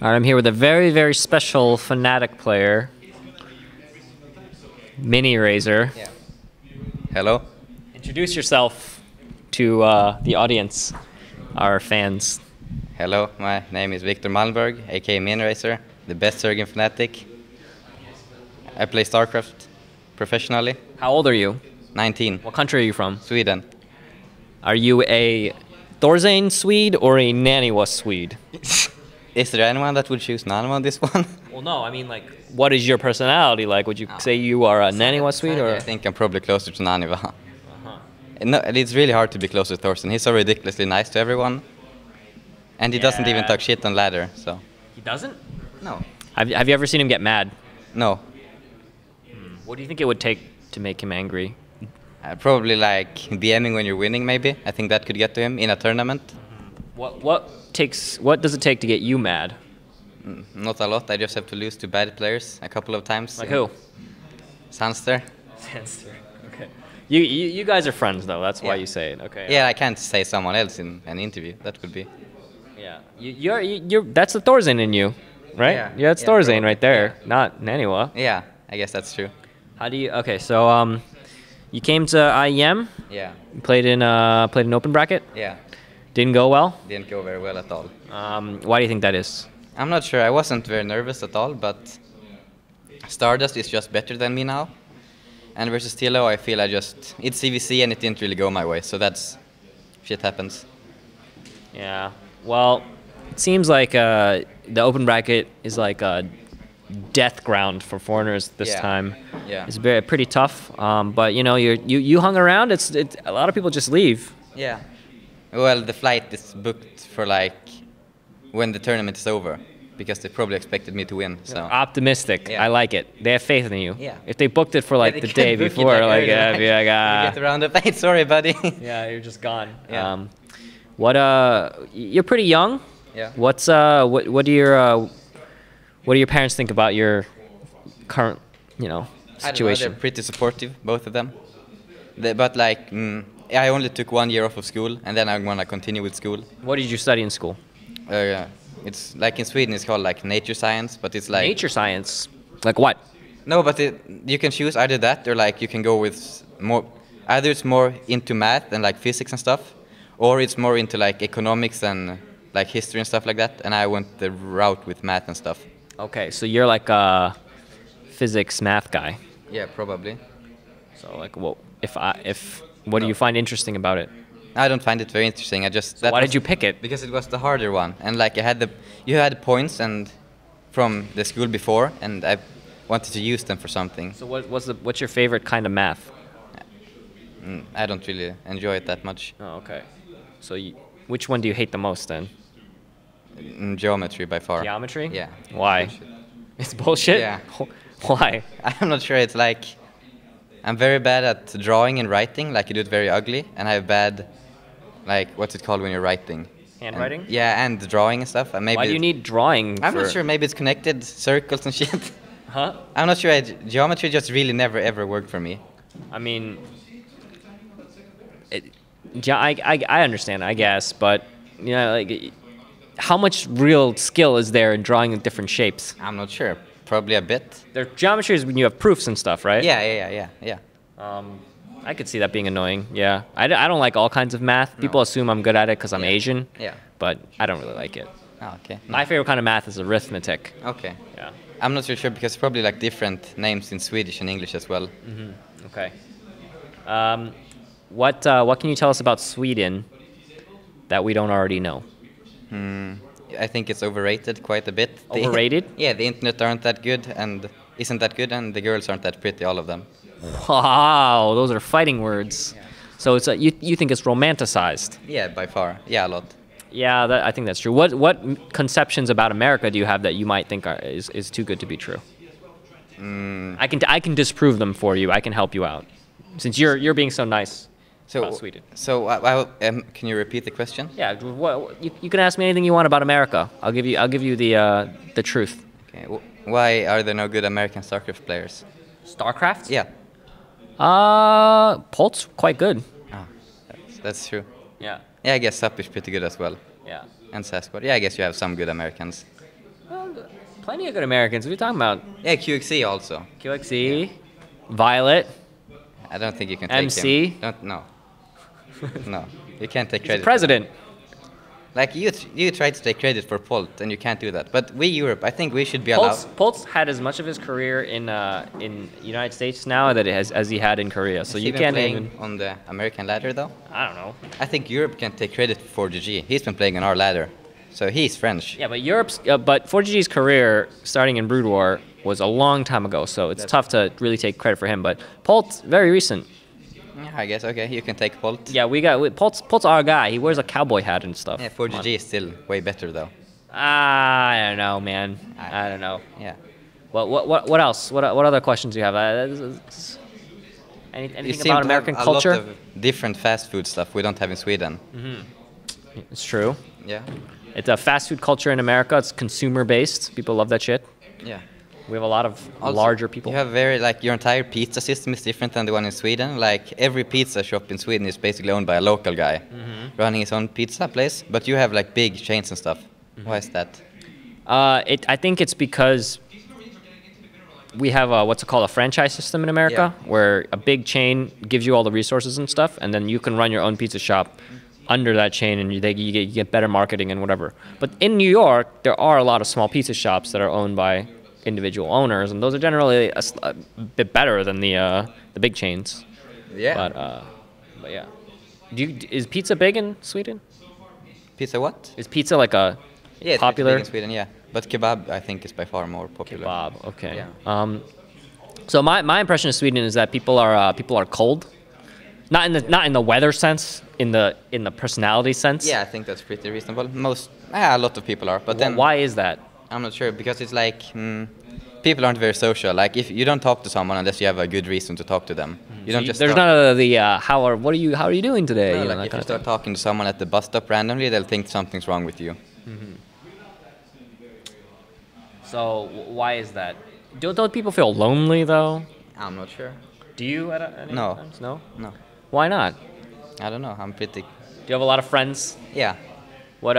All right, I'm here with a very, very special Fnatic player, Miniraser. Yeah. Hello. Introduce yourself to the audience, our fans. Hello, my name is Victor Malmberg, aka Miniraser, the best Zerg in Fnatic. I play StarCraft professionally. How old are you? 19. What country are you from? Sweden. Are you a Thorzain Swede or a NaNiwa Swede? Is there anyone that would choose NaNiwa on this one? Well, no, I mean, like, what is your personality like? Would you say you are a NaNiwa Swede? Or? I think I'm probably closer to NaNiwa. No, it's really hard to be closer to Thorzain. He's so ridiculously nice to everyone. And he doesn't even talk shit on ladder, so. He doesn't? No. Have you ever seen him get mad? No. What do you think it would take to make him angry? Probably like DMing when you're winning, maybe. I think that could get to him in a tournament. What does it take to get you mad? Not a lot. I just have to lose to bad players a couple of times. Like who? Sanster. Sanster. Okay. You guys are friends though. That's why you say it. Okay. Yeah, I can't say someone else in an interview. That could be. Yeah. You're that's the Thorzain in you, right? Yeah. That's Thorzain right there, not NaNiwa. Yeah, I guess that's true. How do you? Okay, so you came to IEM. Yeah. You played in an open bracket. Yeah. Didn't go well. Didn't go very well at all. Why do you think that is? I'm not sure. I wasn't very nervous at all, but Stardust is just better than me now. And versus TLO, I feel it's CVC and it didn't really go my way. So that's shit happens. Yeah. Well, it seems like the open bracket is like a death ground for foreigners this time. Yeah. It's pretty tough. But you know, you hung around. It's a lot of people just leave. Yeah. Well, the flight is booked for like when the tournament is over, because they probably expected me to win. So optimistic. Yeah. I like it. They have faith in you. Yeah. If they booked it for like the day before, like you get around the fight. Sorry, buddy. Yeah, you're just gone. Yeah. You're pretty young. Yeah. What do your parents think about your current, situation? They're pretty supportive, both of them. But like, I only took 1 year off of school, and then I'm gonna continue with school. What did you study in school? It's like in Sweden, it's called like nature science, but it's like nature science. Like what? No, but you can choose either that, or like you can go with more. Either it's more into math and like physics and stuff, or it's more into like economics and like history and stuff like that. And I went the route with math and stuff. Okay, so you're like a physics math guy. Yeah, probably. So like, what do you find interesting about it? I don't find it very interesting. Why did you pick it? Because it was the harder one, and like you had points and from the school before, and I wanted to use them for something. So what's your favorite kind of math? I don't really enjoy it that much. Oh, okay. So which one do you hate the most then? Geometry by far. Geometry? Yeah. Why? Bullshit. It's bullshit? Yeah. Why? I'm not sure. It's like I'm very bad at drawing and writing. Like you do it very ugly, and I have bad, like what's it called when you're writing? Handwriting? And drawing and stuff. And maybe why do you need drawing? I'm not sure. Maybe it's connected circles and shit. Huh? I'm not sure. Geometry just really never ever worked for me. I mean, I understand, I guess, but like, how much real skill is there in drawing different shapes? I'm not sure. Probably a bit. Geometry is when you have proofs and stuff, right? Yeah. I could see that being annoying. Yeah, I don't like all kinds of math. People assume I'm good at it because I'm Asian. Yeah. But I don't really like it. Oh, okay. My favorite kind of math is arithmetic. Okay. Yeah. I'm not so sure because probably like different names in Swedish and English as well. Okay. What can you tell us about Sweden that we don't already know? I think it's overrated quite a bit. Overrated? Yeah, the internet aren't that good and isn't that good, and the girls aren't that pretty, all of them. Wow, those are fighting words. Yeah. So it's you think it's romanticized? Yeah, by far. Yeah, a lot. Yeah, I think that's true. What conceptions about America do you have that you might think is too good to be true? I can disprove them for you. I can help you out, since you're being so nice. About Sweden. So, can you repeat the question? Yeah, you can ask me anything you want about America. I'll give you the truth. Okay. Why are there no good American StarCraft players? StarCraft? Yeah. Polt's quite good. Oh, that's true. Yeah. Yeah, I guess Sup is pretty good as well. Yeah. And Sasquatch. Yeah, I guess you have some good Americans. Plenty of good Americans. What are you talking about? Yeah, QXE also. QXE, Violet, I don't think you can take MC. him. Don't, no. No, you can't take He's credit. the president. Like you try to take credit for Polt, and you can't do that. But we Europe, I think we should be allowed. Polt's had as much of his career in United States now that as he had in Korea. So Has you he been can't playing even. on the American ladder though. I don't know. I think Europe can take credit for GG. He's been playing on our ladder, so he's French. Yeah, but but 4GG's career starting in Brood War was a long time ago, so it's tough to really take credit for him. But Polt's very recent. Yeah, I guess okay, you can take Polt. Yeah, Polt's our guy. He wears a cowboy hat and stuff. Yeah, 4GG is still way better though. I don't know, man. I don't know. Yeah. Well, what else? What other questions do you have? Anything about American culture? A lot of different fast food stuff we don't have in Sweden. It's true. Yeah. It's a fast food culture in America. It's consumer based. People love that shit. Yeah. We have a lot of Also, larger people. You have your entire pizza system is different than the one in Sweden. Like every pizza shop in Sweden is basically owned by a local guy running his own pizza place. But you have like big chains and stuff. Why is that? I think it's because we have what's it called, a franchise system in America, where a big chain gives you all the resources and stuff, and then you can run your own pizza shop under that chain, and you get better marketing and whatever. But in New York, there are a lot of small pizza shops that are owned by individual owners, and those are generally a bit better than the big chains. Yeah. But yeah. Is pizza big in Sweden? Pizza what? Is pizza like a Yeah, it's popular? big in Sweden, yeah. But kebab, I think, is by far more popular. Kebab, okay. Yeah. So my impression of Sweden is that people are cold, not in the weather sense, in the personality sense. Yeah, I think that's pretty reasonable. A lot of people are, but then Why is that? I'm not sure because it's like people aren't very social. Like if you don't talk to someone unless you have a good reason to talk to them, you don't just. There's none of the how are you doing today? No, You know, like that if you kind of start talking to someone at the bus stop randomly, they'll think something's wrong with you. So why is that? Don't people feel lonely though? I'm not sure. Do you at any No. times? No. No, Why not? I don't know. I'm pretty. Do you have a lot of friends? Yeah, What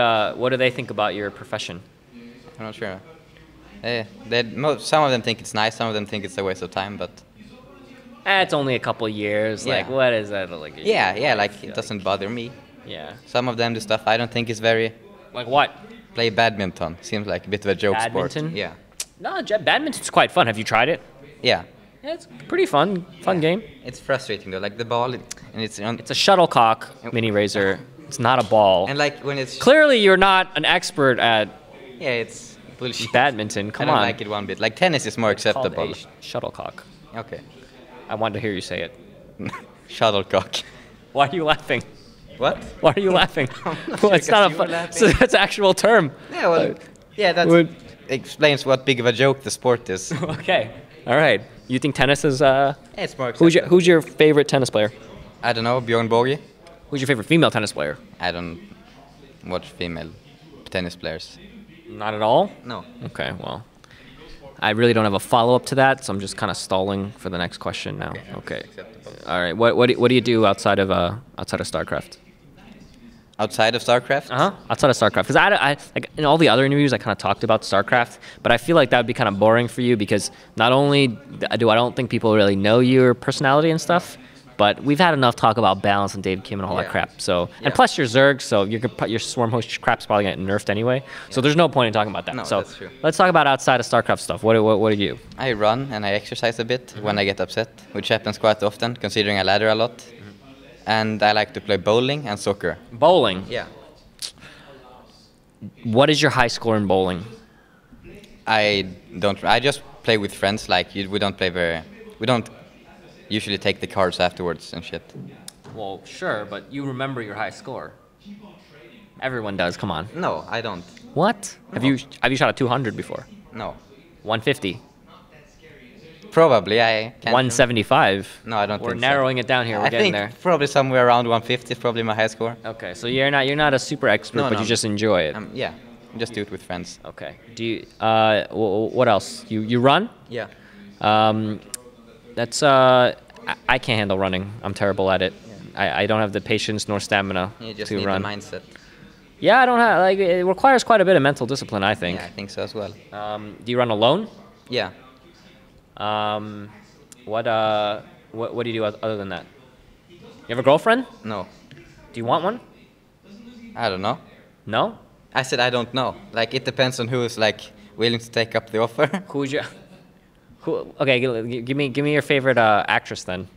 do they think about your profession? I'm not sure. Some of them think it's nice. Some of them think it's a waste of time. But It's only a couple years. Yeah. Like what is that like? yeah, like it doesn't bother me. Yeah. Some of them do stuff I don't think is very. Like what? Play badminton. Seems like a bit of a joke Badminton? sport. Yeah. No, badminton's quite fun. Have you tried it? Yeah. Yeah, it's pretty fun game. It's frustrating though. Like the ball, and it's on. It's a shuttlecock Miniraser. It's not a ball. And like when it's. Clearly, you're not an expert at Yeah, it's bullshit. badminton. Come I don't on. like it one bit. Like tennis is more It's called acceptable. a shuttlecock. Okay. I wanted to hear you say it. Shuttlecock. Why are you laughing? What? Why are you laughing? not Well, sure it's not a 'cause you were fun. laughing. So that's an actual term. Yeah, well, yeah, that explains what big of a joke the sport is. Okay. All right. You think tennis is? It's more acceptable. Who's your favorite tennis player? I don't know, Bjorn Borg. Who's your favorite female tennis player? I don't watch female tennis players. Not at all. No. Okay. Well, I really don't have a follow up to that, so I'm just kind of stalling for the next question now. Okay. Acceptable. All right. What do you do outside of StarCraft? Outside of StarCraft? Outside of StarCraft, because I like in all the other interviews I kind of talked about StarCraft, but I feel like that would be kind of boring for you because not only I don't think people really know your personality and stuff, but we've had enough talk about balance and Dave Kim and all that crap. So and plus you're Zerg, so your swarm host crap's probably getting nerfed anyway. So there's no point in talking about that. No, so that's true. let's talk about outside of StarCraft stuff. What do you? I run and I exercise a bit when I get upset, which happens quite often considering I ladder a lot. And I like to play bowling and soccer. Bowling. Yeah. What is your high score in bowling? I just play with friends. Like we don't usually take the cards afterwards and shit. Well, sure, but you remember your high score. Everyone does. Come on. No, I don't. What? No. Have you shot a 200 before? No. 150. Probably I can't. 175. No, I don't think so. We're narrowing it down here. We're I getting think there. probably somewhere around 150 is probably my high score. Okay, so you're not a super expert, No, but no. you just enjoy it. Yeah, just do it with friends. Okay. Do you? What else? You run? Yeah. That's I can't handle running. I'm terrible at it. I don't have the patience nor stamina You just to need run. the mindset. Yeah, I don't have like it requires quite a bit of mental discipline, I think. Yeah, I think so as well. Do you run alone? Yeah. What do you do other than that? You have a girlfriend? No. Do you want one? I don't know. No? I said I don't know. Like, it depends on who is like willing to take up the offer. Who's your? Okay, give me your favorite actress then.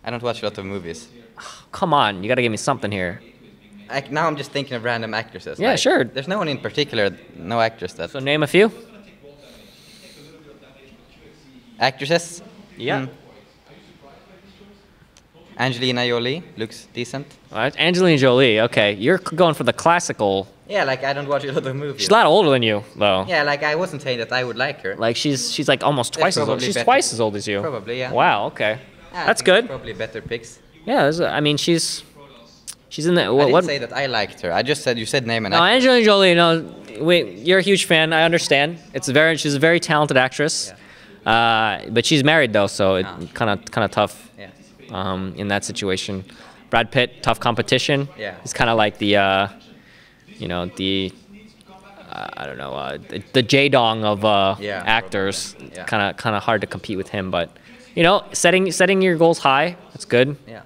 I don't watch a lot of movies. Come on, you gotta give me something here. Like, now I'm just thinking of random actresses. Yeah, like, sure. There's no one in particular, no actress that. So name a few. Actresses? Yeah. Angelina Jolie looks decent. All right, Angelina Jolie. Okay, you're going for the classical. Yeah, like I don't watch a lot of movies. She's a lot older than you, though. Yeah, like I wasn't saying that I would like her. Like she's like almost twice as old. She's better. twice as old as you. Probably, yeah. Wow. Okay. Yeah, That's I think good. Probably better picks. Yeah. I mean, she's in the. I didn't say that I liked her. I just said you said name and No, Angelina Jolie. No, wait. You're a huge fan. I understand. She's a very talented actress. Yeah. But she's married though, so it kind of tough. Yeah. In that situation. Brad Pitt, tough competition. Yeah. He's kind of like the, you know, the, I don't know, the J-Dong of actors. Probably. Yeah. Kind of hard to compete with him, but you know, setting your goals high, that's good. Yeah.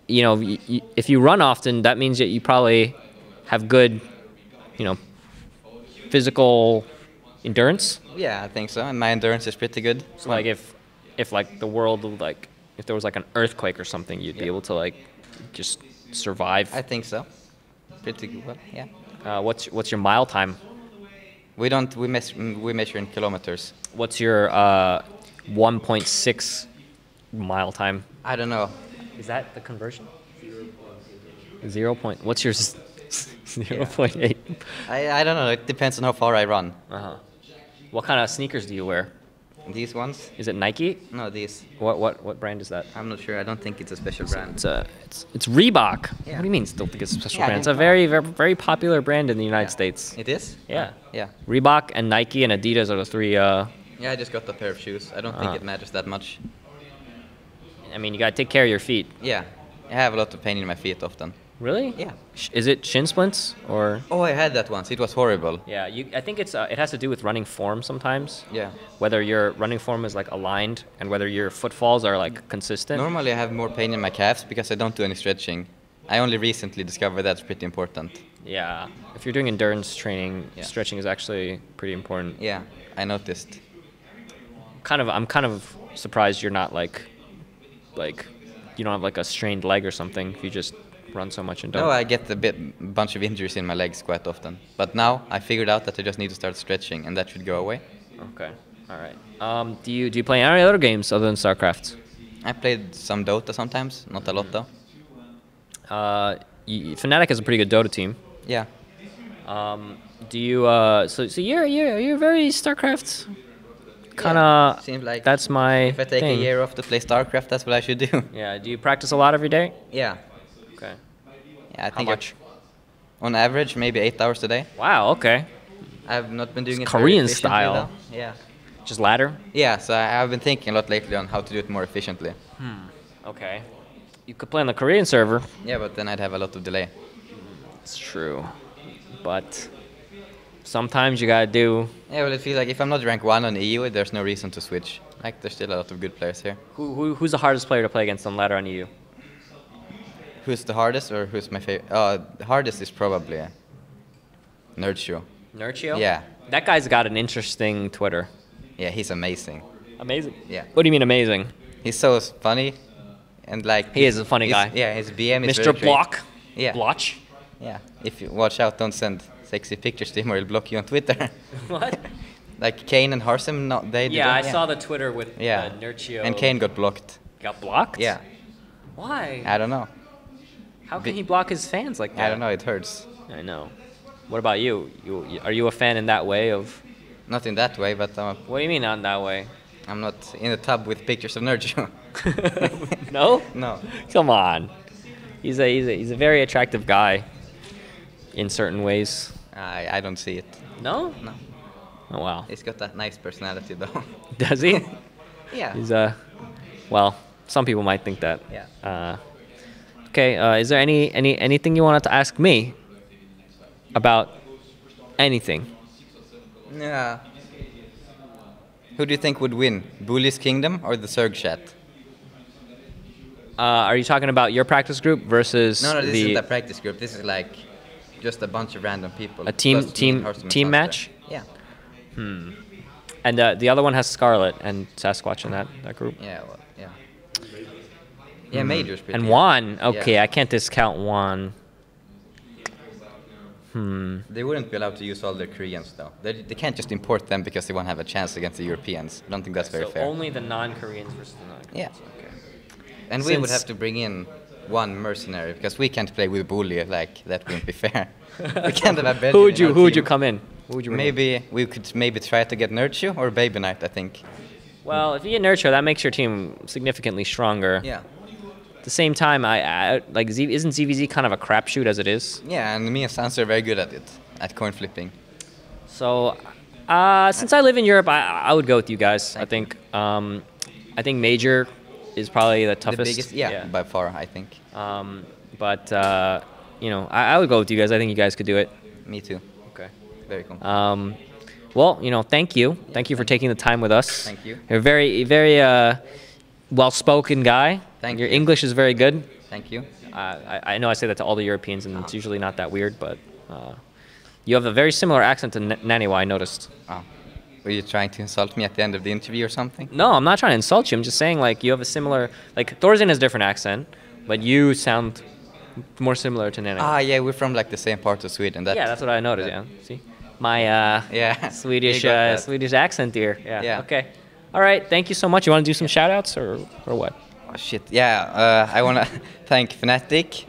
You know, if you run often, that means that you probably have good, you know, physical endurance. Yeah, I think so. And my endurance is pretty good. So like if like the world like if there was like an earthquake or something, you'd be able to like just survive. I think so. Pretty good. Well, yeah. What's your mile time? We measure in kilometers. What's your 1.6 mile time? I don't know. Is that the conversion? 0. What's your 0.8? I don't know. It depends on how far I run. What kind of sneakers do you wear? These ones? Is it Nike? No, these. What brand is that? I'm not sure. I don't think it's a special brand. It's Reebok. Yeah. What do you mean? Still think it's a special Yeah, brand? It's a very, very, very popular brand in the United Yeah. States. It is? Yeah. Yeah. Reebok and Nike and Adidas are the three. Yeah, I just got a pair of shoes. I don't think it matters that much. I mean, you gotta take care of your feet. Yeah. I have a lot of pain in my feet often. Really? Yeah. Is it shin splints or? Oh, I had that once. It was horrible. Yeah, I think it has to do with running form sometimes. Yeah. Whether your running form is like aligned and whether your footfalls are like consistent. Normally I have more pain in my calves because I don't do any stretching. I only recently discovered that's pretty important. Yeah. If you're doing endurance training, Yeah. stretching is actually pretty important. Yeah, I noticed. I'm kind of surprised you're not like you don't have like a strained leg or something if you just run so much and don't. No, I get a bunch of injuries in my legs quite often. But now I figured out that I just need to start stretching and that should go away. Okay. All right. Do you play any other games other than StarCraft? I played some Dota sometimes, not a lot though. Fnatic has a pretty good Dota team. Yeah. Do you so you're very StarCraft kind of seems like that's my if I take thing. a year off to play StarCraft, that's what I should do. Yeah. Do you practice a lot every day? Yeah. Okay. Yeah, I How think much? On average, maybe 8 hours a day. Wow. Okay. I've not been doing it Korean very efficiently, style. though. Yeah. Just ladder? Yeah, so I've been thinking a lot lately on how to do it more efficiently. Okay. You could play on the Korean server. Yeah, but then I'd have a lot of delay. It's true. But sometimes you gotta do. Yeah, well, it feels like if I'm not rank 1 on EU, there's no reason to switch. Like, there's still a lot of good players here. Who's the hardest player to play against on ladder on EU? Who's the hardest or who's my favorite? The hardest is probably Nerdshow. Nurchio? Yeah. That guy's got an interesting Twitter. Yeah, he's amazing. Amazing. Yeah. What do you mean amazing? He's so funny, and like He is a funny guy. Yeah, his BM is Mr. very great. Block. Yeah. Blotch. Yeah. If you watch out, don't send sexy pictures to him or he'll block you on Twitter. What? Like Kane and Harsem, no, they did. Yeah, I saw the Twitter with Yeah. Nurchio. And Kane got blocked. Got blocked? Yeah. Why? I don't know. How can he block his fans like that? I don't know. It hurts. I know. What about you? Are you a fan in that way of? Not in that way, but What do you mean not in that way? I'm not in the tub with pictures of Nerdshow. No? No. Come on. He's a very attractive guy in certain ways. I don't see it. No? No. Oh wow. He's got that nice personality though. Does he? Yeah. He's well, some people might think that. Yeah. Okay. Is there anything you wanted to ask me about anything? Yeah. Who do you think would win, Bully's Kingdom or the Zerg chat? Are you talking about your practice group versus No, this isn't a practice group. This is like just a bunch of random people. A team match? Yeah. And the other one has Scarlet and Sasquatch in that group. Yeah. Well, yeah. Yeah, Major's pretty. And Juan. Okay, yeah. I can't discount Juan. They wouldn't be allowed to use all their Koreans though. They can't just import them because they won't have a chance against the Europeans. I don't think that's very fair. Only the non-Koreans versus the non-Koreans. Yeah. Okay. And we would have to bring in one mercenary because we can't play with Bully. Like that wouldn't be fair. We can't have a Belgian. Who would you come in? Who would you we could try to get Nurture or Baby Knight, I think. Well, if you get Nurture, that makes your team significantly stronger. Yeah. At the same time, isn't ZVZ kind of a crapshoot as it is? Yeah, and me and Sans are very good at it, at coin flipping. So, since I live in Europe, I would go with you guys. I think Major is probably the toughest. The biggest, yeah, by far, I think. But you know, I would go with you guys. I think you guys could do it. Me too. Okay. Very cool. Well, you know, thank you. Thank you for taking the time with us. Thank you. You're a very, very well-spoken guy. Thank Your you. English is very good. Thank you. I know I say that to all the Europeans, and it's usually not that weird, but you have a very similar accent to NaNiwa, I noticed. Oh. Were you trying to insult me at the end of the interview or something? No, I'm not trying to insult you. I'm just saying, like, you have a similar... Like, Thorzain has a different accent, but you sound more similar to NaNiwa. Ah, yeah, we're from, like, the same part of Sweden. Yeah, that's what I noticed, yeah. See? My yeah. Swedish accent here. Yeah. Okay. All right, thank you so much. You want to do some shout-outs or what? Oh, shit. Yeah, I want to thank Fnatic,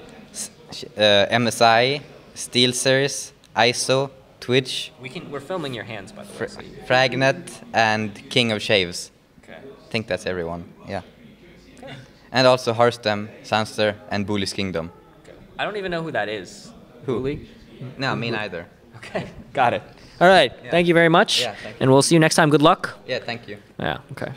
MSI, SteelSeries, ISO, Twitch, We're filming your hands, by the way. Fragnet, and King of Shaves. Okay. I think that's everyone. Yeah. Okay. And also Harstem, Sanster, and Bully's Kingdom. Okay. I don't even know who that is. Who? Bully? No, me neither. Okay. Got it. All right. Yeah. Thank you very much. Yeah, thank you. And we'll see you next time. Good luck. Yeah, thank you. Yeah. Okay.